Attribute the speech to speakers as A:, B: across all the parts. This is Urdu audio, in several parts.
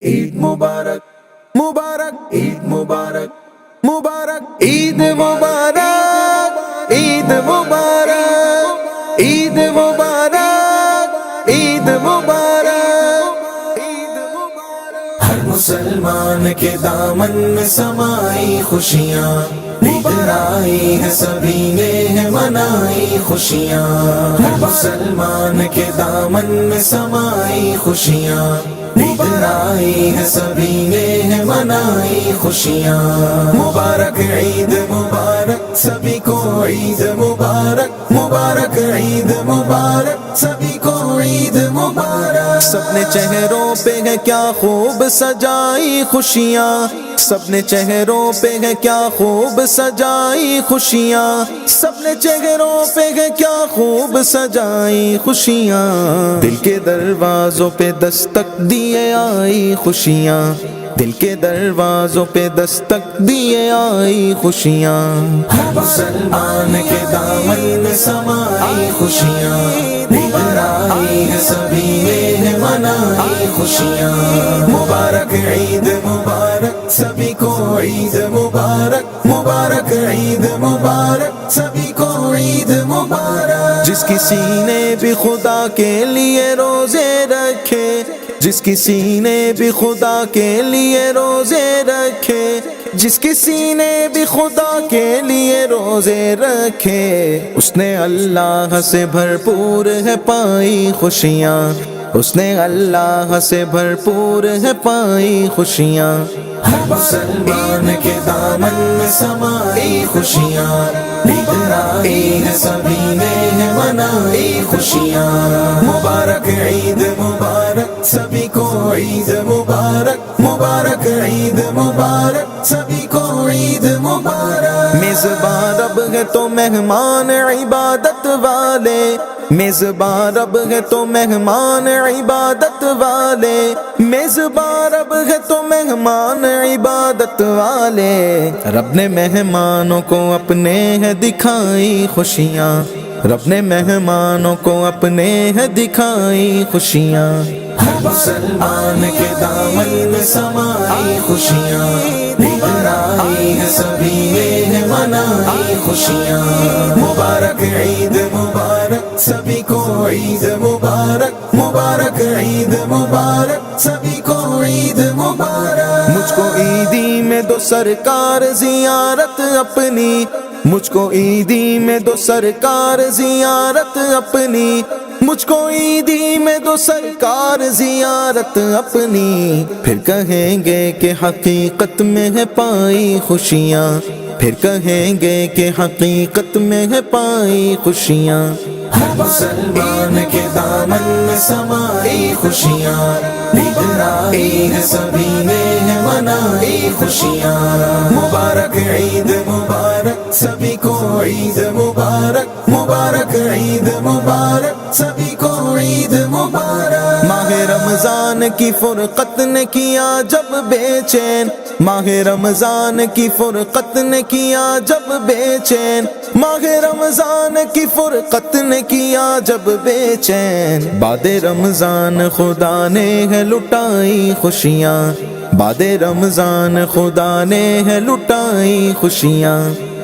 A: عید مبارک مبارک عید مبارک مبارک عید مبارک عید مبارک عید مبارک عید مبارک عید مبارک ہر مسلمان کے دامن میں سمائی خوشیاں عید آئی ہے سبھی نے منائی خوشیاں ہر مسلمان کے دامن میں سمائی خوشیاں عید آئی ہے سبھی نے منائی خوشیاں مبارک عید مبارک سبھی کو عید مبارک مبارک عید مبارک سبھی کو عید مبارک سب نے چہروں پہ ہے کیا خوب سجائی خوشیاں سب نے چہروں پہ ہے کیا خوب سجائی خوشیاں سب نے چہروں پہ ہے کیا خوب سجائی خوشیاں دل کے دروازوں پہ دستک دیے آئی خوشیاں دل کے دروازوں پہ دستک دیے آئی خوشیاں ہر مسلمان کے دامن میں سمائی خوشیاں عید آئی ہے سبھی نے منائی خوشیاں مبارک عید مبارک سبھی کو عید مبارک مبارک عید مبارک سبھی کو عید مبارک جس کسی نے بھی خدا کے لیے روزے رکھے جس کسی نے بھی خدا کے لیے روزے رکھے جس کسی نے بھی خدا کے لیے روزے رکھے اس نے اللہ سے بھرپور ہے پائی خوشیاں اس نے اللہ سے بھرپور ہے پائی خوشیاں ہر مسلمان کے دامن میں سمائی خوشیاں عید آئی ہے سبھی نے منائی خوشیاں مبارک عید مبارک سبھی کو عید مبارک مبارک عید مبارک سبھی کو عید مبارک میزبان رب ہے تو مہمان عبادت والے میزبان رب ہے تو مہمان عبادت والے میزبان رب ہے تو مہمان عبادت والے رب نے مہمانوں کو اپنے ہے دکھائی خوشیاں رب نے مہمانوں کو اپنے ہے دکھائی خوشیاں ہر مسلمان کے دامن میں سمائی خوشیاں عید آئی ہے سبھی نے منائی خوشیاں مبارک عید مبارک سبھی کو عید مبارک مبارک عید مبارک سبھی کو عید مبارک مجھ کو عیدی میں دو سرکار زیارت اپنی مجھ کو عیدی میں دو سرکار زیارت اپنی مجھ کو عیدی میں دو سرکار زیارت اپنی پھر کہیں گے کہ حقیقت میں ہے پائی خوشیاں پھر کہیں گے کہ حقیقت میں ہے پائی خوشیاں ہر مسلمان کے دامن میں سمائی خوشیاں عید آئی ہے سبھی نے منائی خوشیاں مبارک عید مبارک سبھی کو عید مبارک مبارک عید مبارک سبھی کو عید مبارک ماہ رمضان کی فرقت نے کیا جب بے چین ماہ رمضان کی فرقت نے کیا جب بے چین ماہ رمضان کی فرقت نے کیا جب بے چین بعد رمضان خدا نے ہے لٹائی خوشیاں بعد رمضان خدا نے ہے لٹائی خوشیاں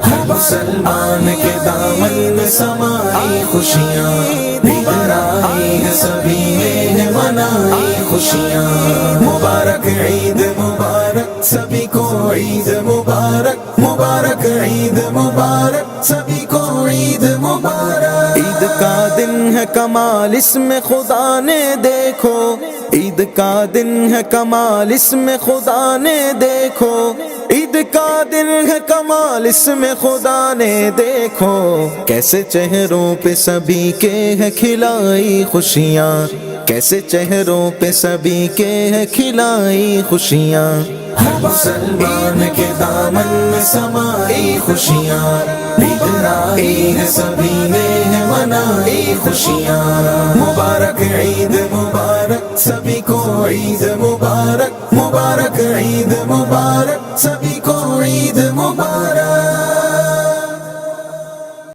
A: ہر مسلمان کے دامن میں سمائی خوشیاں عید آئی ہے سبھی نے منائی خوشیاں مبارک عید مبارک سبھی کو عید مبارک مبارک عید مبارک سبھی کو عید مبارک عید کا دن ہے کمال اس میں خدا نے دیکھو عید کا دن ہے کمال اس میں خدا نے دیکھو عید کا دن ہے کمال اس میں خدا نے دیکھو کیسے چہروں پہ سبھی کے ہے کھلائی خوشیاں کیسے چہروں پہ سبھی کے ہے کھلائی خوشیاں ہر مسلمان کے دامن میں سمائی خوشیاں عید آئی ہے سبھی نے منائی خوشیاں مبارک عید مبارک سبھی کو عید مبارک مبارک عید مبارک